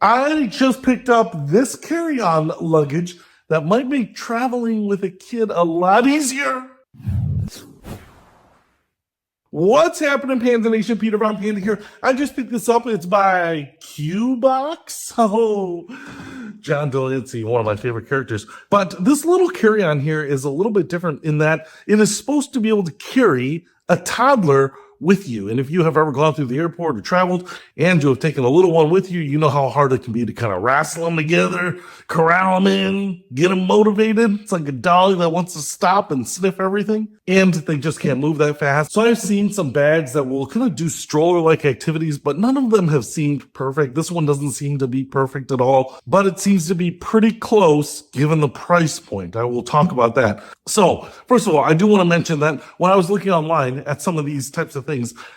I just picked up this carry-on luggage that might make traveling with a kid a lot easier. What's happening, Panda Nation? Peter Von Panda here. I just picked this up. It's by Q-Box. Oh, John Delancey, one of my favorite characters. But this little carry-on here is a little bit different in that it is supposed to be able to carry a toddler with you. And if you have ever gone through the airport or traveled and you have taken a little one with you, you know how hard it can be to kind of wrestle them together, corral them in, get them motivated. It's like a dog that wants to stop and sniff everything, and they just can't move that fast. So I've seen some bags that will kind of do stroller-like activities, but none of them have seemed perfect. This one doesn't seem to be perfect at all, but it seems to be pretty close given the price point. I will talk about that. So first of all, I do want to mention that when I was looking online at some of these types of things,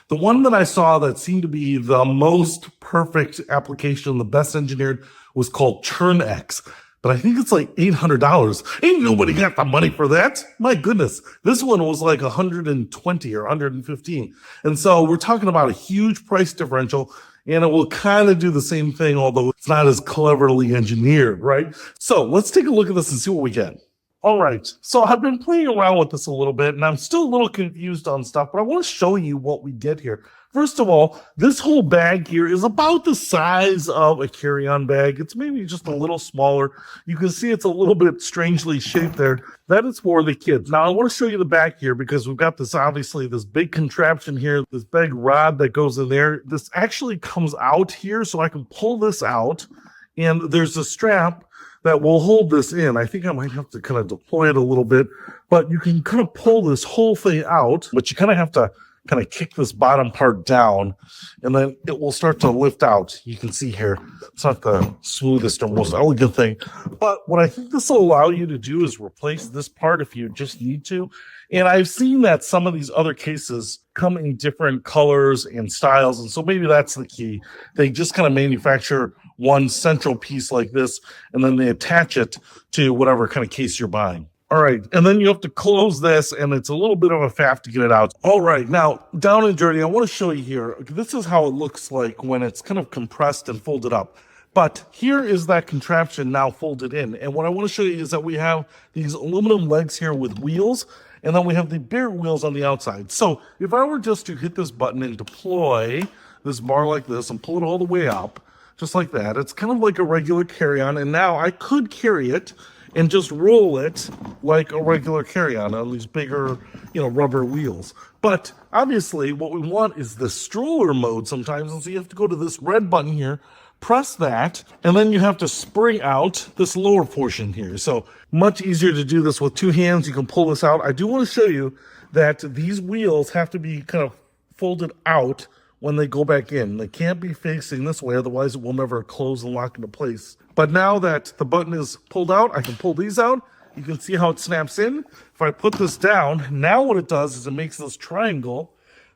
the one that I saw that seemed to be the most perfect application, the best engineered, was called ChurnX. But I think it's like $800. Ain't nobody got the money for that. My goodness. This one was like 120 or 115. And so we're talking about a huge price differential, and it will kind of do the same thing, although it's not as cleverly engineered, right? So let's take a look at this and see what we get. All right, so I've been playing around with this a little bit, and I'm still a little confused on stuff, but I want to show you what we get here. First of all, this whole bag here is about the size of a carry-on bag. It's maybe just a little smaller. You can see it's a little bit strangely shaped there. That is for the kids. Now, I want to show you the back here because we've got this, obviously, this big contraption here, this big rod that goes in there. This actually comes out here, so I can pull this out, and there's a strap that will hold this in. I think I might have to kind of deploy it a little bit, but you can kind of pull this whole thing out, but you kind of have to kind of kick this bottom part down, and then it will start to lift out. You can see here, it's not the smoothest or most elegant thing, but what I think this will allow you to do is replace this part if you just need to. And I've seen that some of these other cases come in different colors and styles, and so maybe that's the key. They just kind of manufacture one central piece like this, and then they attach it to whatever kind of case you're buying. All right, and then you have to close this, and it's a little bit of a faff to get it out. All right, now, down and dirty, I want to show you here. This is how it looks like when it's kind of compressed and folded up. But here is that contraption now folded in. And what I want to show you is that we have these aluminum legs here with wheels, and then we have the bigger wheels on the outside. So if I were just to hit this button and deploy this bar like this and pull it all the way up, just like that, it's kind of like a regular carry-on. And now I could carry it and just roll it like a regular carry-on on these bigger, rubber wheels. But obviously what we want is the stroller mode sometimes. And so you have to go to this red button here, press that, and then you have to spring out this lower portion here. So much easier to do this with two hands. You can pull this out. I do want to show you that these wheels have to be kind of folded out when they go back in. They can't be facing this way, otherwise it will never close and lock into place. But now that the button is pulled out, I can pull these out. You can see how it snaps in. If I put this down, now what it does is it makes this triangle.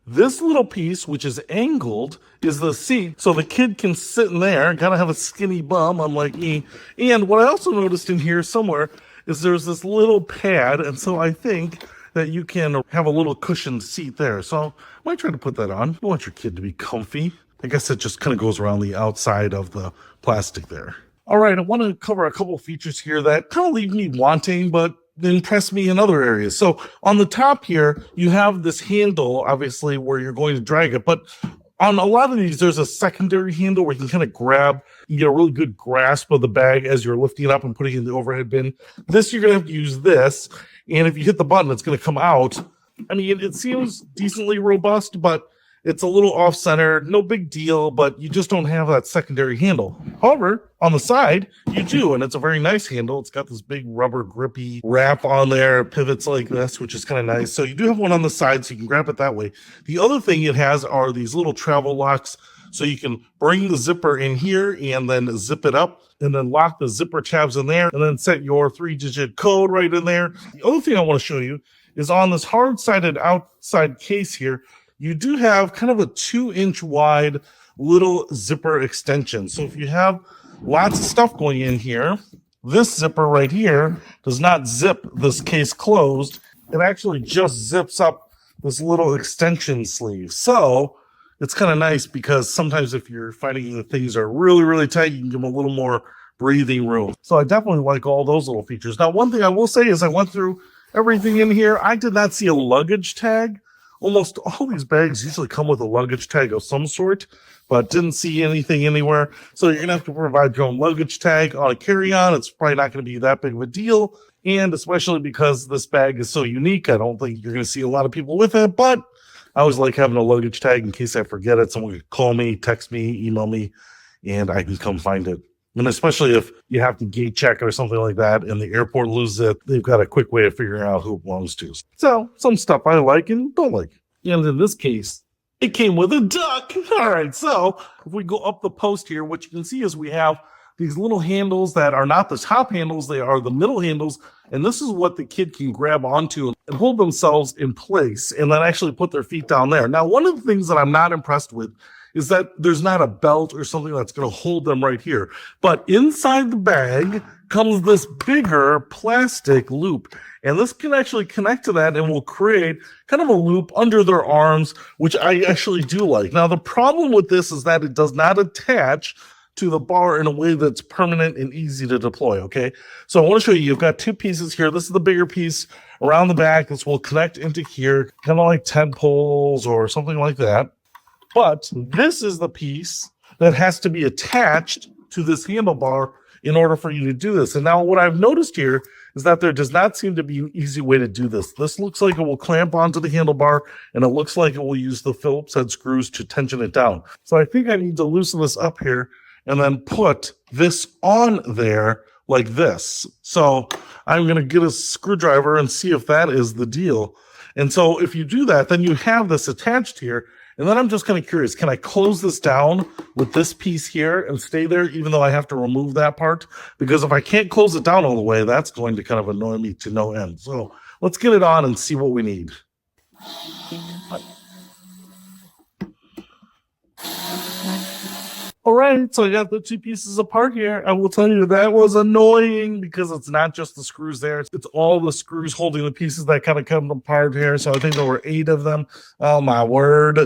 This little piece, which is angled, is the seat, so the kid can sit in there and kind of have a skinny bum, unlike me. And what I also noticed in here somewhere is there's this little pad, and so I think that you can have a little cushioned seat there. So I might try to put that on. You want your kid to be comfy. I guess it just kind of goes around the outside of the plastic there. All right, I want to cover a couple of features here that kind of leave me wanting, but impress me in other areas. So on the top here, you have this handle, obviously, where you're going to drag it. But on a lot of these, there's a secondary handle where you can kind of grab, you get a really good grasp of the bag as you're lifting it up and putting it in the overhead bin. This, you're going to have to use this. And if you hit the button, it's going to come out. I mean, it seems decently robust, but it's a little off-center. No big deal, but you just don't have that secondary handle. However, on the side, you do, and it's a very nice handle. It's got this big rubber grippy wrap on there, pivots like this, which is kind of nice. So you do have one on the side, so you can grab it that way. The other thing it has are these little travel locks, so you can bring the zipper in here and then zip it up and then lock the zipper tabs in there and then set your 3-digit code right in there. The other thing I want to show you is on this hard-sided outside case here, you do have kind of a 2-inch wide little zipper extension. So if you have lots of stuff going in here, this zipper right here does not zip this case closed. It actually just zips up this little extension sleeve. So it's kind of nice because sometimes if you're finding that things are really, really tight, you can give them a little more breathing room. So I definitely like all those little features. Now, one thing I will say is I went through everything in here. I did not see a luggage tag. Almost all these bags usually come with a luggage tag of some sort, but didn't see anything anywhere. So you're going to have to provide your own luggage tag on a carry-on. It's probably not going to be that big of a deal. And especially because this bag is so unique, I don't think you're going to see a lot of people with it, but I always like having a luggage tag in case I forget it. Someone could call me, text me, email me, and I can come find it. And especially if you have to gate check or something like that and the airport loses it, they've got a quick way of figuring out who it belongs to. So some stuff I like and don't like. And in this case, it came with a duck. All right, so if we go up the post here, what you can see is we have these little handles that are not the top handles, they are the middle handles. And this is what the kid can grab onto and hold themselves in place and then actually put their feet down there. Now, one of the things that I'm not impressed with is that there's not a belt or something that's going to hold them right here. But inside the bag comes this bigger plastic loop. And this can actually connect to that and will create kind of a loop under their arms, which I actually do like. Now, the problem with this is that it does not attach to the bar in a way that's permanent and easy to deploy, okay? So I want to show you, you've got two pieces here. This is the bigger piece around the back. This will connect into here, kind of like tent poles or something like that. But this is the piece that has to be attached to this handlebar in order for you to do this. And now what I've noticed here is that there does not seem to be an easy way to do this. This looks like it will clamp onto the handlebar, and it looks like it will use the Phillips head screws to tension it down. So I think I need to loosen this up here and then put this on there like this. So I'm going to get a screwdriver and see if that is the deal. And so if you do that, then you have this attached here. And then I'm just kind of curious, can I close this down with this piece here and stay there even though I have to remove that part? Because if I can't close it down all the way, that's going to kind of annoy me to no end. So let's get it on and see what we need. All right, so I got the two pieces apart here. I will tell you that was annoying because it's not just the screws there. It's all the screws holding the pieces that kind of come apart here. So I think there were 8 of them. Oh, my word.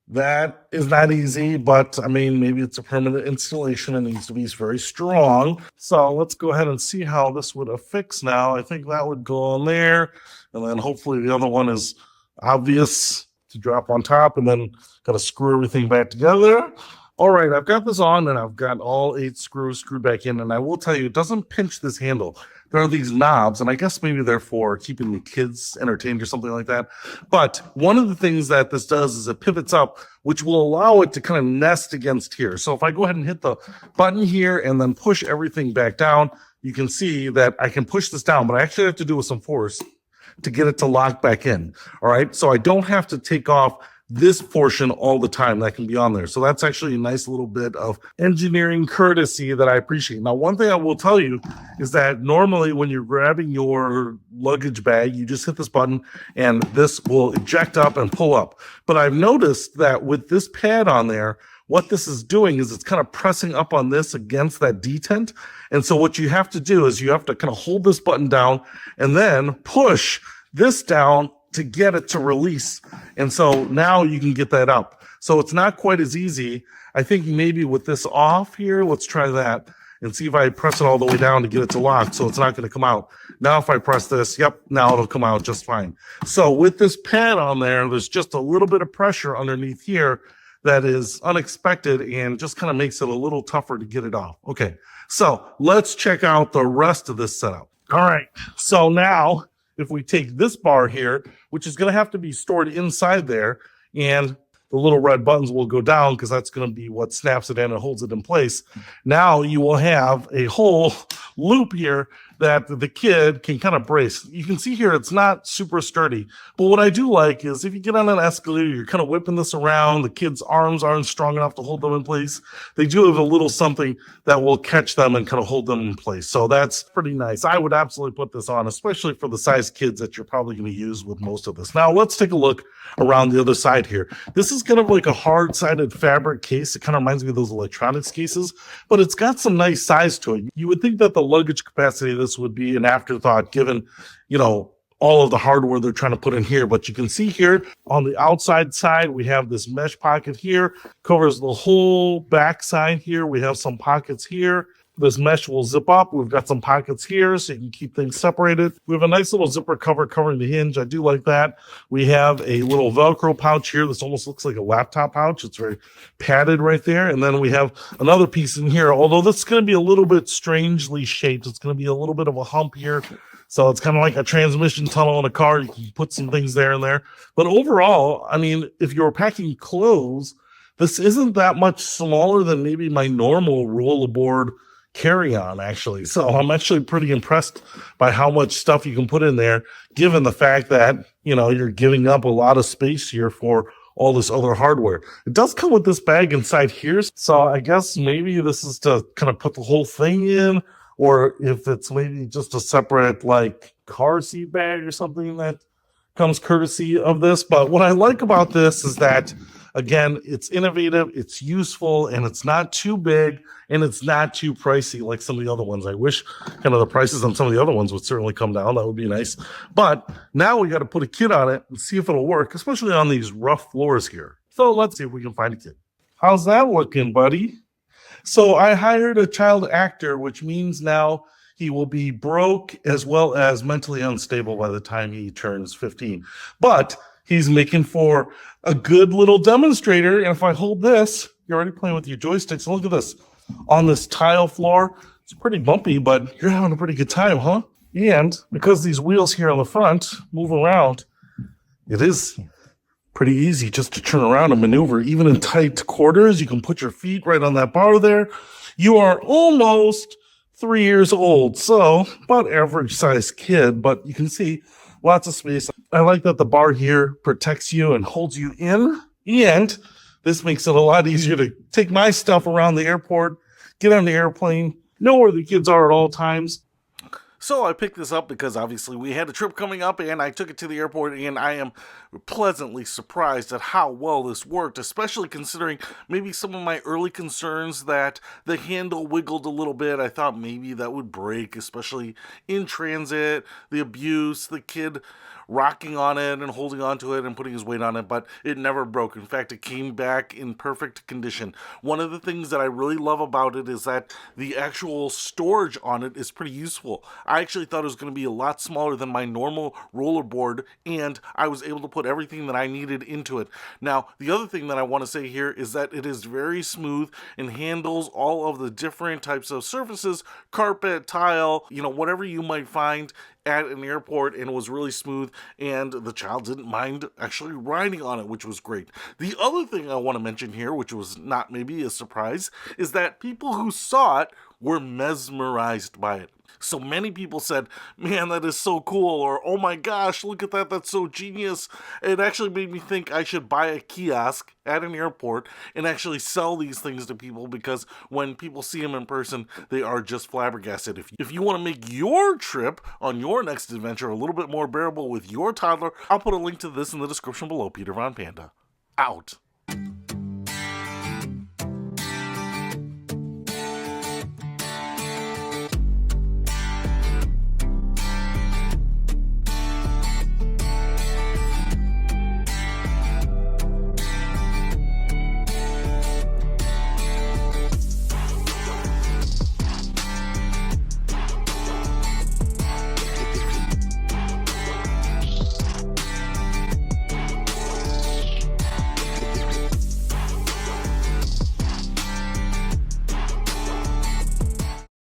That is not easy, but I mean, maybe it's a permanent installation and needs to be very strong. So let's go ahead and see how this would affix now. I think that would go on there. And then hopefully the other one is obvious to drop on top and then got to screw everything back together. All right, I've got this on and I've got all 8 screws screwed back in. And I will tell you, it doesn't pinch this handle. There are these knobs, and I guess maybe they're for keeping the kids entertained or something like that. But one of the things that this does is it pivots up, which will allow it to kind of nest against here. So if I go ahead and hit the button here and then push everything back down, you can see that I can push this down, but I actually have to do it with some force to get it to lock back in. All right, so I don't have to take off this portion all the time that can be on there. So that's actually a nice little bit of engineering courtesy that I appreciate. Now, one thing I will tell you is that normally when you're grabbing your luggage bag, you just hit this button and this will eject up and pull up. But I've noticed that with this pad on there, what this is doing is it's kind of pressing up on this against that detent. And so what you have to do is you have to kind of hold this button down and then push this down to get it to release. And so now you can get that up. So it's not quite as easy. I think maybe with this off here, let's try that and see if I press it all the way down to get it to lock. So it's not going to come out. Now, if I press this, yep, now it'll come out just fine. So with this pad on there, there's just a little bit of pressure underneath here that is unexpected and just kind of makes it a little tougher to get it off. Okay. So let's check out the rest of this setup. All right. So now, if we take this bar here, which is going to have to be stored inside there, and the little red buttons will go down because that's going to be what snaps it in and holds it in place. Now you will have a whole loop here that the kid can kind of brace. You can see here it's not super sturdy, but what I do like is if you get on an escalator, you're kind of whipping this around, the kid's arms aren't strong enough to hold them in place. They do have a little something that will catch them and kind of hold them in place. So that's pretty nice. I would absolutely put this on, especially for the size kids that you're probably going to use with most of this. Now let's take a look around the other side here. This is kind of like a hard-sided fabric case. It kind of reminds me of those electronics cases, but it's got some nice size to it. You would think that the luggage capacity of this would be an afterthought given, you know, all of the hardware they're trying to put in here. But you can see here on the outside side, we have this mesh pocket here, covers the whole back side here. We have some pockets here. This mesh will zip up. We've got some pockets here so you can keep things separated. We have a nice little zipper cover covering the hinge. I do like that. We have a little Velcro pouch here. This almost looks like a laptop pouch. It's very padded right there. And then we have another piece in here, although this is going to be a little bit strangely shaped. It's going to be a little bit of a hump here. So it's kind of like a transmission tunnel in a car. You can put some things there and there. But overall, I mean, if you're packing clothes, this isn't that much smaller than maybe my normal rollerboard carry-on, actually. So I'm actually pretty impressed by how much stuff you can put in there, given the fact that, you know, you're giving up a lot of space here for all this other hardware. It does come with this bag inside here. So I guess maybe this is to kind of put the whole thing in, or if it's maybe just a separate like car seat bag or something that comes courtesy of this. But what I like about this is that, again, it's innovative, it's useful, and it's not too big, and it's not too pricey like some of the other ones. I wish kind of the prices on some of the other ones would certainly come down. That would be nice. But now we got to put a kid on it and see if it'll work, especially on these rough floors here. So let's see if we can find a kid. How's that looking, buddy? So I hired a child actor, which means now he will be broke as well as mentally unstable by the time he turns 15. But he's making for a good little demonstrator. And if I hold this, you're already playing with your joysticks. Look at this. On this tile floor, it's pretty bumpy, but you're having a pretty good time, huh? And because these wheels here on the front move around, it is pretty easy just to turn around and maneuver. Even in tight quarters, you can put your feet right on that bar there. You are almost 3 years old, so about average sized kid, but you can see lots of space. I like that the bar here protects you and holds you in, and this makes it a lot easier to take my stuff around the airport, get on the airplane, know where the kids are at all times. So I picked this up because obviously we had a trip coming up and I took it to the airport, and I am pleasantly surprised at how well this worked, especially considering maybe some of my early concerns that the handle wiggled a little bit. I thought maybe that would break, especially in transit, the abuse, the kid rocking on it and holding onto it and putting his weight on it, but it never broke. In fact, it came back in perfect condition. One of the things that I really love about it is that the actual storage on it is pretty useful. I actually thought it was going to be a lot smaller than my normal rollerboard, and I was able to put everything that I needed into it. Now, the other thing that I want to say here is that it is very smooth and handles all of the different types of surfaces, carpet, tile, whatever you might find at an airport, and it was really smooth, and the child didn't mind actually riding on it, which was great. The other thing I want to mention here, which was not maybe a surprise, is that people who saw it were mesmerized by it. So many people said, man, that is so cool, or oh my gosh, look at that, that's so genius. It actually made me think I should buy a kiosk at an airport and actually sell these things to people, because when people see them in person, they are just flabbergasted. If you want to make your trip on your next adventure a little bit more bearable with your toddler, I'll put a link to this in the description below. Peter Von Panda, out.